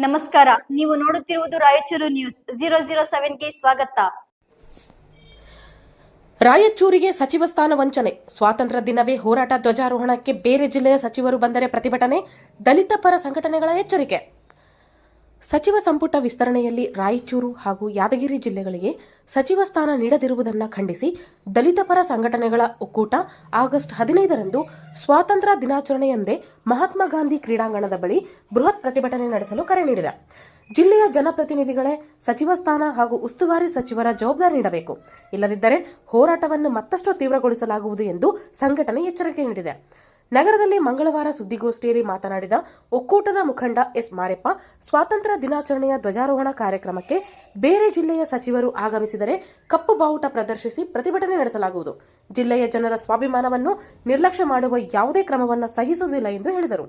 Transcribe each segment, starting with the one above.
ನಮಸ್ಕಾರ, ನೀವು ನೋಡುತ್ತಿರುವುದು ರಾಯಚೂರು ನ್ಯೂಸ್ 007ಗೆ ಸ್ವಾಗತ. ರಾಯಚೂರಿಗೆ ಸಚಿವ ಸ್ಥಾನ ವಂಚನೆ. ಸ್ವಾತಂತ್ರ್ಯ ದಿನವೇ ಹೋರಾಟ ಧ್ವಜಾರೋಹಣಕ್ಕೆ ಬೇರೆ ಜಿಲ್ಲೆಯ ಸಚಿವರು ಬಂದರೆ ಪ್ರತಿಭಟನೆ. ದಲಿತ ಪರ ಸಂಘಟನೆಗಳ ಎಚ್ಚರಿಕೆ. ಸಚಿವ ಸಂಪುಟ ವಿಸ್ತರಣೆಯಲ್ಲಿ ರಾಯಚೂರು ಹಾಗೂ ಯಾದಗಿರಿ ಜಿಲ್ಲೆಗಳಿಗೆ ಸಚಿವ ಸ್ಥಾನ ನೀಡದಿರುವುದನ್ನು ಖಂಡಿಸಿ ದಲಿತ ಪರ ಸಂಘಟನೆಗಳ ಒಕ್ಕೂಟ ಆಗಸ್ಟ್ 15ರಂದು ಸ್ವಾತಂತ್ರ್ಯ ದಿನಾಚರಣೆಯಂದೇ ಮಹಾತ್ಮ ಗಾಂಧಿ ಕ್ರೀಡಾಂಗಣದ ಬಳಿ ಬೃಹತ್ ಪ್ರತಿಭಟನೆ ನಡೆಸಲು ಕರೆ ನೀಡಿದೆ. ಜಿಲ್ಲೆಯ ಜನಪ್ರತಿನಿಧಿಗಳೇ ಸಚಿವ ಸ್ಥಾನ ಹಾಗೂ ಉಸ್ತುವಾರಿ ಸಚಿವರ ಜವಾಬ್ದಾರಿ ನೀಡಬೇಕು, ಇಲ್ಲದಿದ್ದರೆ ಹೋರಾಟವನ್ನು ಮತ್ತಷ್ಟು ತೀವ್ರಗೊಳಿಸಲಾಗುವುದು ಎಂದು ಸಂಘಟನೆ ಎಚ್ಚರಿಕೆ ನೀಡಿದೆ. ನಗರದಲ್ಲಿ ಮಂಗಳವಾರ ಸುದ್ದಿಗೋಷ್ಠಿಯಲ್ಲಿ ಮಾತನಾಡಿದ ಒಕ್ಕೂಟದ ಮುಖಂಡ ಎಸ್ ಮಾರೆಪ್ಪ, ಸ್ವಾತಂತ್ರ್ಯ ದಿನಾಚರಣೆಯ ಧ್ವಜಾರೋಹಣ ಕಾರ್ಯಕ್ರಮಕ್ಕೆ ಬೇರೆ ಜಿಲ್ಲೆಯ ಸಚಿವರು ಆಗಮಿಸಿದರೆ ಕಪ್ಪು ಬಾವುಟ ಪ್ರದರ್ಶಿಸಿ ಪ್ರತಿಭಟನೆ ನಡೆಸಲಾಗುವುದು. ಜಿಲ್ಲೆಯ ಜನರ ಸ್ವಾಭಿಮಾನವನ್ನು ನಿರ್ಲಕ್ಷ್ಯ ಮಾಡುವ ಯಾವುದೇ ಕ್ರಮವನ್ನು ಸಹಿಸುವುದಿಲ್ಲ ಎಂದು ಹೇಳಿದರು.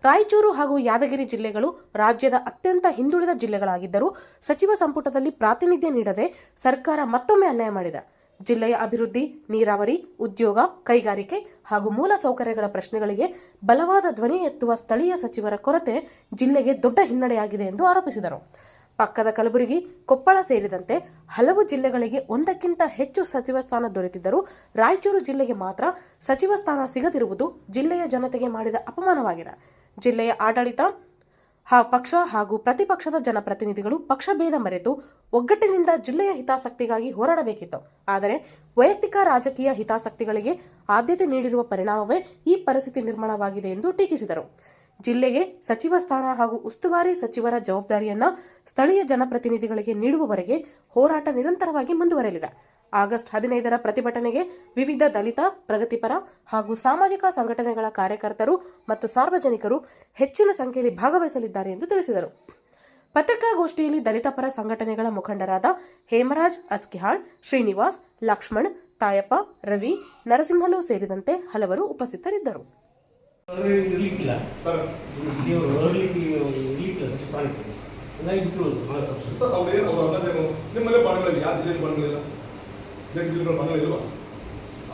ರಾಯಚೂರು ಹಾಗೂ ಯಾದಗಿರಿ ಜಿಲ್ಲೆಗಳು ರಾಜ್ಯದ ಅತ್ಯಂತ ಹಿಂದುಳಿದ ಜಿಲ್ಲೆಗಳಾಗಿದ್ದರೂ ಸಚಿವ ಸಂಪುಟದಲ್ಲಿ ಪ್ರಾತಿನಿಧ್ಯ ನೀಡದೆ ಸರ್ಕಾರ ಮತ್ತೊಮ್ಮೆ ಅನ್ಯಾಯ ಮಾಡಿದೆ. ಜಿಲ್ಲೆಯ ಅಭಿವೃದ್ಧಿ, ನೀರಾವರಿ, ಉದ್ಯೋಗ, ಕೈಗಾರಿಕೆ ಹಾಗೂ ಮೂಲ ಸೌಕರ್ಯಗಳ ಪ್ರಶ್ನೆಗಳಿಗೆ ಬಲವಾದ ಧ್ವನಿ ಎತ್ತುವ ಸ್ಥಳೀಯ ಸಚಿವರ ಕೊರತೆ ಜಿಲ್ಲೆಗೆ ದೊಡ್ಡ ಹಿನ್ನಡೆಯಾಗಿದೆ ಎಂದು ಆರೋಪಿಸಿದರು. ಪಕ್ಕದ ಕಲಬುರಗಿ, ಕೊಪ್ಪಳ ಸೇರಿದಂತೆ ಹಲವು ಜಿಲ್ಲೆಗಳಿಗೆ ಒಂದಕ್ಕಿಂತ ಹೆಚ್ಚು ಸಚಿವ ಸ್ಥಾನ ದೊರೆತಿದ್ದರೂ ರಾಯಚೂರು ಜಿಲ್ಲೆಗೆ ಮಾತ್ರ ಸಚಿವ ಸ್ಥಾನ ಸಿಗದಿರುವುದು ಜಿಲ್ಲೆಯ ಜನತೆಗೆ ಮಾಡಿದ ಅಪಮಾನವಾಗಿದೆ. ಜಿಲ್ಲೆಯ ಆಡಳಿತ ಪಕ್ಷ ಹಾಗೂ ಪ್ರತಿಪಕ್ಷದ ಜನಪ್ರತಿನಿಧಿಗಳು ಪಕ್ಷಭೇದ ಮರೆತು ಒಗ್ಗಟ್ಟಿನಿಂದ ಜಿಲ್ಲೆಯ ಹಿತಾಸಕ್ತಿಗಾಗಿ ಹೋರಾಡಬೇಕಿತ್ತು. ಆದರೆ ವೈಯಕ್ತಿಕ ರಾಜಕೀಯ ಹಿತಾಸಕ್ತಿಗಳಿಗೆ ಆದ್ಯತೆ ನೀಡಿರುವ ಪರಿಣಾಮವೇ ಈ ಪರಿಸ್ಥಿತಿ ನಿರ್ಮಾಣವಾಗಿದೆ ಎಂದು ಟೀಕಿಸಿದರು. ಜಿಲ್ಲೆಗೆ ಸಚಿವ ಸ್ಥಾನ ಹಾಗೂ ಉಸ್ತುವಾರಿ ಸಚಿವರ ಜವಾಬ್ದಾರಿಯನ್ನು ಸ್ಥಳೀಯ ಜನಪ್ರತಿನಿಧಿಗಳಿಗೆ ನೀಡುವವರೆಗೆ ಹೋರಾಟ ನಿರಂತರವಾಗಿ ಮುಂದುವರೆಯಲಿದೆ. ಆಗಸ್ಟ್ 15ರ ಪ್ರತಿಭಟನೆಗೆ ವಿವಿಧ ದಲಿತ, ಪ್ರಗತಿಪರ ಹಾಗೂ ಸಾಮಾಜಿಕ ಸಂಘಟನೆಗಳ ಕಾರ್ಯಕರ್ತರು ಮತ್ತು ಸಾರ್ವಜನಿಕರು ಹೆಚ್ಚಿನ ಸಂಖ್ಯೆಯಲ್ಲಿ ಭಾಗವಹಿಸಲಿದ್ದಾರೆ ಎಂದು ತಿಳಿಸಿದರು. ಪತ್ರಿಕಾಗೋಷ್ಠಿಯಲ್ಲಿ ದಲಿತ ಪರ ಸಂಘಟನೆಗಳ ಮುಖಂಡರಾದ ಹೇಮರಾಜ್ ಅಸ್ಕಿಹಾಳ್, ಶ್ರೀನಿವಾಸ್, ಲಕ್ಷ್ಮಣ್, ತಾಯಪ್ಪ, ರವಿ, ನರಸಿಂಹಲು ಸೇರಿದಂತೆ ಹಲವರು ಉಪಸ್ಥಿತರಿದ್ದರು.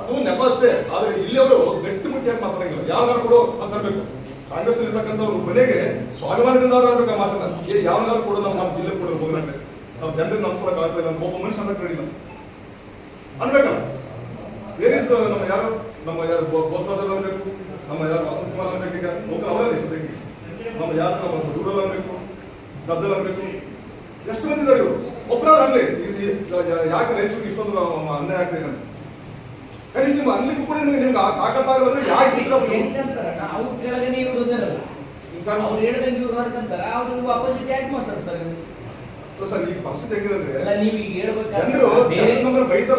ಅದು ನೆಪ ಅಷ್ಟೇ. ಆದ್ರೆ ಇಲ್ಲಿ ಅವರು ಗಟ್ಟಿಮುಟ್ಟಿಯಾಗಿ ಮಾತಾಡಂಗಿಲ್ಲ. ಯಾವ್ದಾರು ಕೊಡು ಅಂತ ಅನ್ಬೇಕು. ಕಾಂಗ್ರೆಸ್ ಇರ್ತಕ್ಕಂಥವ್ರು ಮನೆಗೆ ಸ್ವಾಭಿಮಾನದಿಂದ ಅವ್ರು ಅನ್ಬೇಕು ಆ ಮಾತನ್ನ. ಯಾವ್ದಾರು ಕೊಡು ನಮ್ಮ ಜಿಲ್ಲೆ ಕೊಡೋದು ಹೋಗ್ರಂತೆ ನಾವು ಜನರಿಗೆ ನಮ್ಸ್ಕೊಳಕ್ ಆಗ್ತಾ ಇಲ್ಲ, ಒಬ್ಬ ಮನುಷ್ಯ ಅಂತ ಕಡಿಲ್ಲ ಅನ್ಬೇಕಲ್ಲ. ಏನಿಷ್ಟು ನಮ್ಮ ಯಾರು ಬೋಸ್ರಾಜ್ ಅನ್ಬೇಕು, ನಮ್ಮ ಯಾರು ವಸಂತ ಕುಮಾರ್ ಅನ್ಬೇಕು, ಈಗ ಲೋಕಲ್ ಅವರೇ ಸದ್ಯಕ್ಕೆ ನಮ್ಮ ಯಾರು ನಮ್ಮ ರೂರಲ್ ಅನ್ಬೇಕು, ಗದ್ದಲ್ ಅನ್ಬೇಕು, ಎಷ್ಟು ಮಂದಿ ಇದ್ದಾರೆ ಇವರು. ಒಬ್ಬರಾದ್ರು ಅನ್ಲಿ ಯಾಕೆ ರೈತರಿಗೆ ಇಷ್ಟೊಂದು ಅನ್ಯಾಯ ಆಗ್ತಾ ಇದೆ ಅಂತ ಕನಿಷ್ಠ ನಿಮ್ಮ ಅನ್ಲಿಕ್ಕೂ ಕೂಡ ನಿಮ್ಗೆ ತಾಕತ್ತಾಗಲ್ಲ. ಯಾಕೆ ಸರ್ ಈಗ ಪರಿಸ್ಥಿತಿ ಹೆಂಗಿದೆ ಜನರು ಬೈತಾರ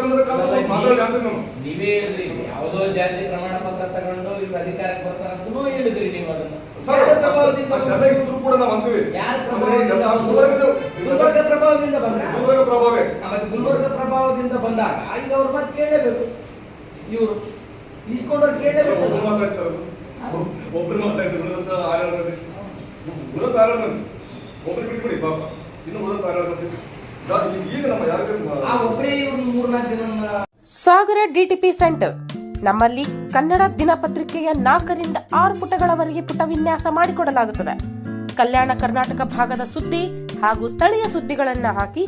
ಮಾತಾಡಲಿ ಅಂತ ನಾವು ನೀವೇ ಹೇಳಿದ್ರಿ. ಯಾವುದೋ ಜಾತಿ ಪ್ರಮಾಣ ಪತ್ರ ತಗೊಂಡು ಇವ್ರು ಅಧಿಕಾರಕ್ಕೆ ಬರ್ತಾರಂತೂ ಹೇಳಿದ್ರಿ ನೀವು ಅದನ್ನ. ಸರ್ ಇದ್ರು ಕೂಡ ನಾವು ಅಂತೀವಿ ಗುಲ್ಬರ್ಗ ಪ್ರಭಾವದಿಂದ ಬಂದ ಪ್ರಭಾವೇ ಮತ್ತೆ ಗುಲ್ಬರ್ಗ ಪ್ರಭಾವದಿಂದ ಬಂದಾಗ ಈಗ ಅವ್ರ ಮಾತು ಕೇಳಲೇಬೇಕು. ಇವರು ಇಸ್ಕೊಂಡ್ರೆ ಕೇಳಲೇಬೇಕು. ಒಬ್ರು ಮಾತಾಡಿದ್ರು ಉಳಿದಂತ ಆರಾಳ ಒಬ್ರು ಬಿಟ್ಬಿಡಿ ಪಾಪ, ಇನ್ನು ಉಳಿದಂತ ಆರಾಳ ಈಗ ನಮ್ಮ ಯಾರಿಗೆ ಒಬ್ಬರೇ ಇವ್ರು 3-4 ಜನ. ಸಾಗರ ಡಿಟಿಪಿ ಸೆಂಟರ್ ನಮ್ಮಲ್ಲಿ ಕನ್ನಡ ದಿನಪತ್ರಿಕೆಯ 4ರಿಂದ 6 ಪುಟಗಳವರೆಗೆ ಪುಟ ವಿನ್ಯಾಸ ಮಾಡಿಕೊಡಲಾಗುತ್ತದೆ. ಕಲ್ಯಾಣ ಕರ್ನಾಟಕ ಭಾಗದ ಸುದ್ದಿ ಹಾಗೂ ಸ್ಥಳೀಯ ಸುದ್ದಿಗಳನ್ನ ಹಾಕಿ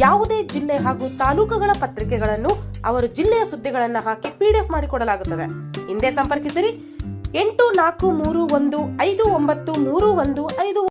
ಯಾವುದೇ ಜಿಲ್ಲೆ ಹಾಗೂ ತಾಲೂಕುಗಳ ಪತ್ರಿಕೆಗಳನ್ನು ಅವರು ಜಿಲ್ಲೆಯ ಸುದ್ದಿಗಳನ್ನ ಹಾಕಿ PDF ಮಾಡಿಕೊಡಲಾಗುತ್ತದೆ. ಹಿಂದೆ ಸಂಪರ್ಕಿಸಿರಿ 8431593151.